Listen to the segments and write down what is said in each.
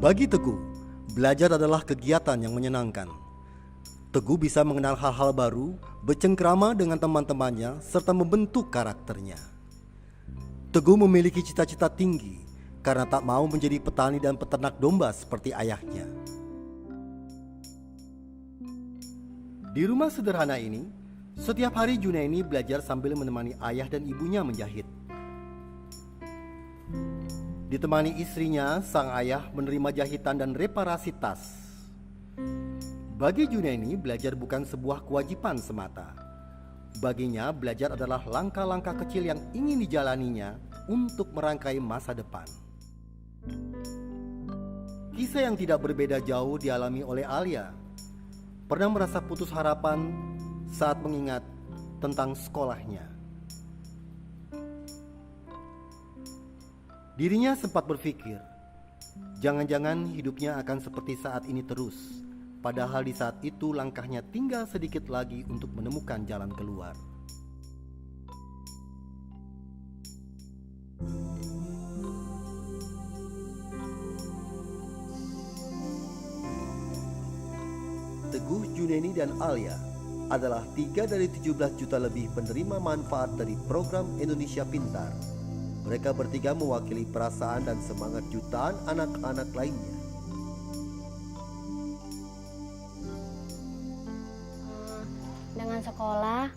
Bagi Teguh, belajar adalah kegiatan yang menyenangkan. Teguh bisa mengenal hal-hal baru, bercengkrama dengan teman-temannya, serta membentuk karakternya. Teguh memiliki cita-cita tinggi karena tak mau menjadi petani dan peternak domba seperti ayahnya. Di rumah sederhana ini, setiap hari Junaini belajar sambil menemani ayah dan ibunya menjahit. Ditemani istrinya, sang ayah menerima jahitan dan reparasi tas. Bagi Junaini, belajar bukan sebuah kewajiban semata. Baginya, belajar adalah langkah-langkah kecil yang ingin dijalaninya untuk merangkai masa depan. Kisah yang tidak berbeda jauh dialami oleh Alia. Pernah merasa putus harapan saat mengingat tentang sekolahnya. Dirinya sempat berpikir, jangan-jangan hidupnya akan seperti saat ini terus. Padahal di saat itu langkahnya tinggal sedikit lagi untuk menemukan jalan keluar. Teguh, Junaini, dan Alia adalah 3 dari 17 juta lebih penerima manfaat dari program Indonesia Pintar. Mereka bertiga mewakili perasaan dan semangat jutaan anak-anak lainnya. Dengan sekolah,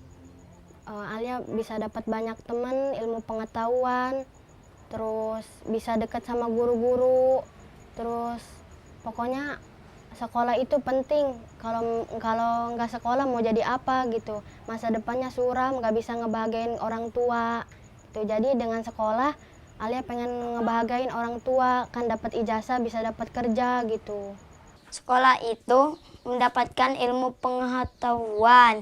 Alia bisa dapat banyak teman, ilmu pengetahuan, terus bisa dekat sama guru-guru, terus pokoknya sekolah itu penting. Kalau nggak sekolah mau jadi apa gitu, masa depannya suram, nggak bisa ngebahagiain orang tua. Jadi dengan sekolah, Alia pengen ngebahagiain orang tua, kan dapat ijazah, bisa dapat kerja gitu. Sekolah itu mendapatkan ilmu pengetahuan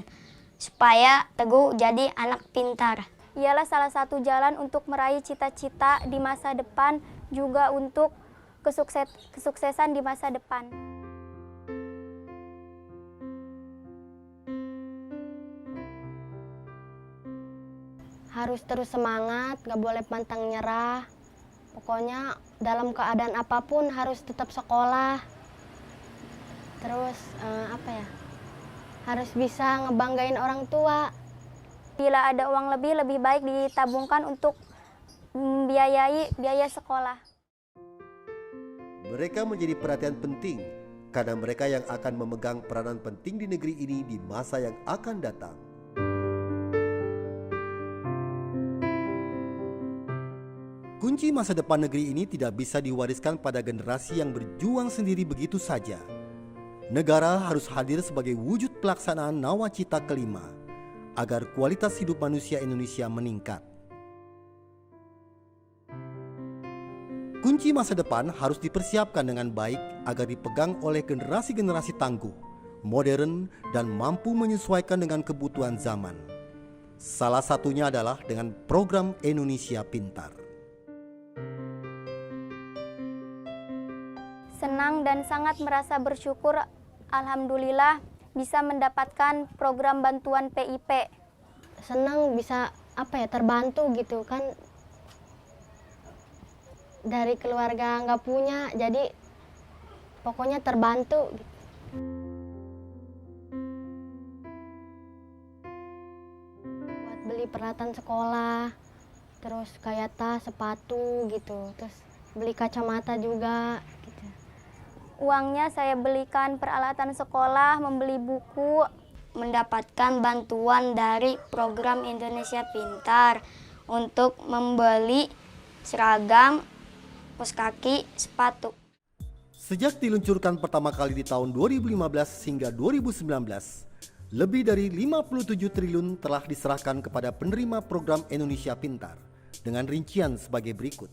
supaya Teguh jadi anak pintar. Ialah salah satu jalan untuk meraih cita-cita di masa depan, juga untuk kesuksesan di masa depan. Harus terus semangat, gak boleh pantang nyerah. Pokoknya dalam keadaan apapun harus tetap sekolah. Terus harus bisa ngebanggain orang tua. Bila ada uang lebih baik ditabungkan untuk membiayai biaya sekolah. Mereka menjadi perhatian penting karena mereka yang akan memegang peranan penting di negeri ini di masa yang akan datang. Kunci masa depan negeri ini tidak bisa diwariskan pada generasi yang berjuang sendiri begitu saja. Negara harus hadir sebagai wujud pelaksanaan nawacita kelima agar kualitas hidup manusia Indonesia meningkat. Kunci masa depan harus dipersiapkan dengan baik agar dipegang oleh generasi-generasi tangguh, modern, dan mampu menyesuaikan dengan kebutuhan zaman. Salah satunya adalah dengan program Indonesia Pintar. Senang dan sangat merasa bersyukur, alhamdulillah bisa mendapatkan program bantuan PIP. Senang bisa terbantu gitu kan. Dari keluarga nggak punya, jadi pokoknya terbantu. Buat beli peralatan sekolah, terus kayak tas, sepatu gitu, terus beli kacamata juga. Gitu. Uangnya saya belikan peralatan sekolah, membeli buku. Mendapatkan bantuan dari program Indonesia Pintar untuk membeli seragam, kaos kaki, sepatu. Sejak diluncurkan pertama kali di tahun 2015 hingga 2019, lebih dari 57 triliun telah diserahkan kepada penerima program Indonesia Pintar dengan rincian sebagai berikut.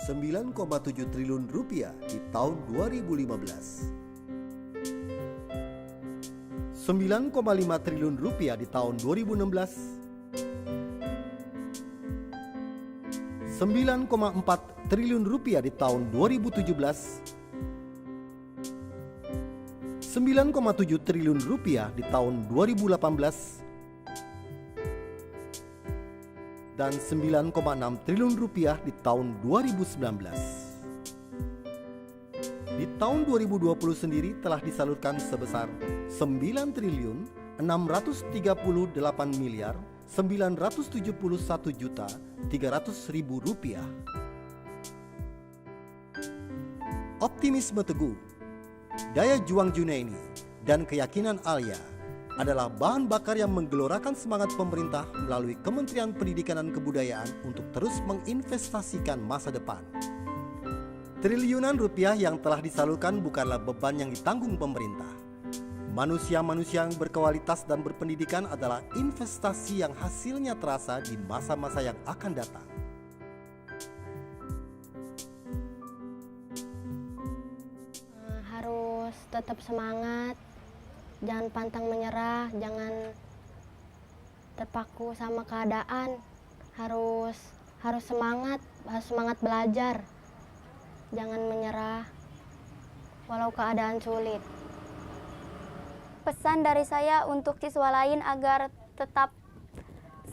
9,7 triliun rupiah di tahun 2015, 9,5 triliun rupiah di tahun 2016, 9,4 triliun rupiah di tahun 2017, 9,7 triliun rupiah di tahun 2018, dan 9,6 triliun rupiah di tahun 2019. Di tahun 2020 sendiri telah disalurkan sebesar 9.639.971.300.000 rupiah. Optimisme Teguh, daya juang Junaini, dan keyakinan Alia adalah bahan bakar yang menggelorakan semangat pemerintah melalui Kementerian Pendidikan dan Kebudayaan untuk terus menginvestasikan masa depan. Triliunan rupiah yang telah disalurkan bukanlah beban yang ditanggung pemerintah. Manusia-manusia yang berkualitas dan berpendidikan adalah investasi yang hasilnya terasa di masa-masa yang akan datang. Harus tetap semangat, jangan pantang menyerah, jangan terpaku sama keadaan. Harus semangat belajar. Jangan menyerah walau keadaan sulit. Pesan dari saya untuk siswa lain agar tetap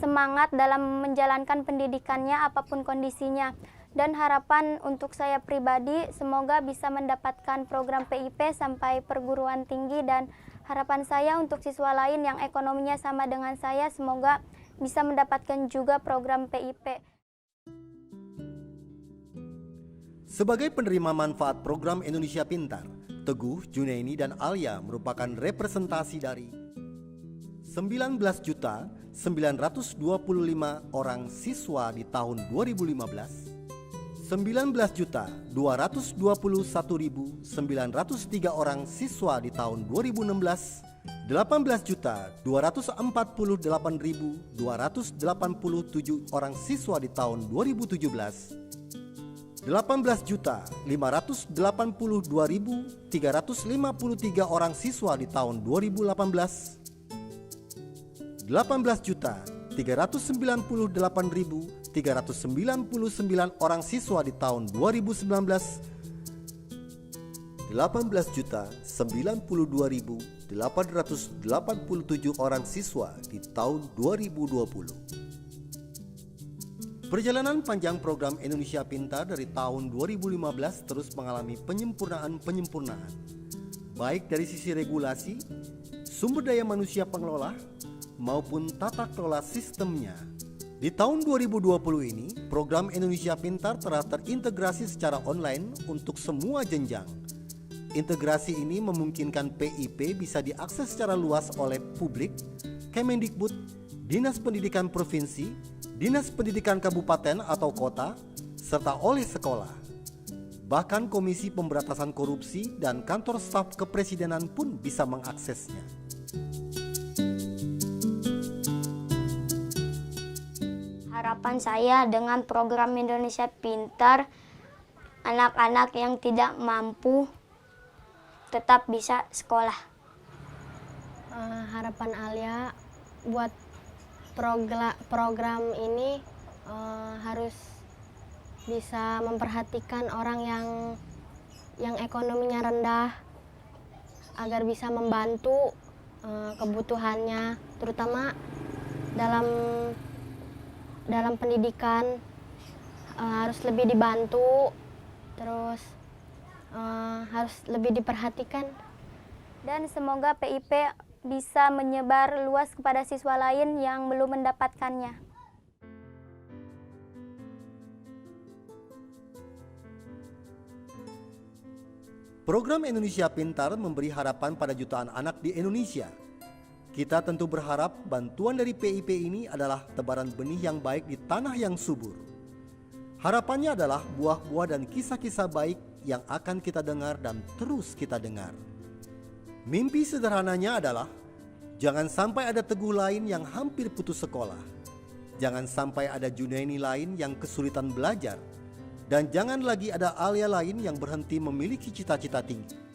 semangat dalam menjalankan pendidikannya apapun kondisinya. Dan harapan untuk saya pribadi semoga bisa mendapatkan program PIP sampai perguruan tinggi, dan harapan saya untuk siswa lain yang ekonominya sama dengan saya semoga bisa mendapatkan juga program PIP. Sebagai penerima manfaat program Indonesia Pintar, Teguh, Junaini, dan Alia merupakan representasi dari 19.925 orang siswa di tahun 2015, 19.221.903 orang siswa di tahun 2016, 18.288.287 orang siswa di tahun 2017, 18.582.353 orang siswa di tahun 2018, 18.398.399 orang siswa di tahun 2019, 18.092.887 orang siswa di tahun 2020. Perjalanan panjang program Indonesia Pintar dari tahun 2015 terus mengalami penyempurnaan, baik dari sisi regulasi, sumber daya manusia pengelola, maupun tata kelola sistemnya. Di tahun 2020 ini, program Indonesia Pintar telah terintegrasi secara online untuk semua jenjang. Integrasi ini memungkinkan PIP bisa diakses secara luas oleh publik, Kemendikbud, Dinas Pendidikan Provinsi, Dinas Pendidikan Kabupaten atau Kota, serta oleh sekolah. Bahkan Komisi Pemberantasan Korupsi dan kantor staf kepresidenan pun bisa mengaksesnya. Harapan saya dengan program Indonesia Pintar, anak-anak yang tidak mampu tetap bisa sekolah. Harapan Alia buat program ini harus bisa memperhatikan orang yang ekonominya rendah agar bisa membantu kebutuhannya, terutama dalam pendidikan harus lebih dibantu, terus harus lebih diperhatikan. Dan semoga PIP bisa menyebar luas kepada siswa lain yang belum mendapatkannya. Program Indonesia Pintar memberi harapan pada jutaan anak di Indonesia. Kita tentu berharap bantuan dari PIP ini adalah tebaran benih yang baik di tanah yang subur. Harapannya adalah buah-buah dan kisah-kisah baik yang akan kita dengar dan terus kita dengar. Mimpi sederhananya adalah jangan sampai ada Teguh lain yang hampir putus sekolah. Jangan sampai ada Junaini lain yang kesulitan belajar. Dan jangan lagi ada Alia lain yang berhenti memiliki cita-cita tinggi.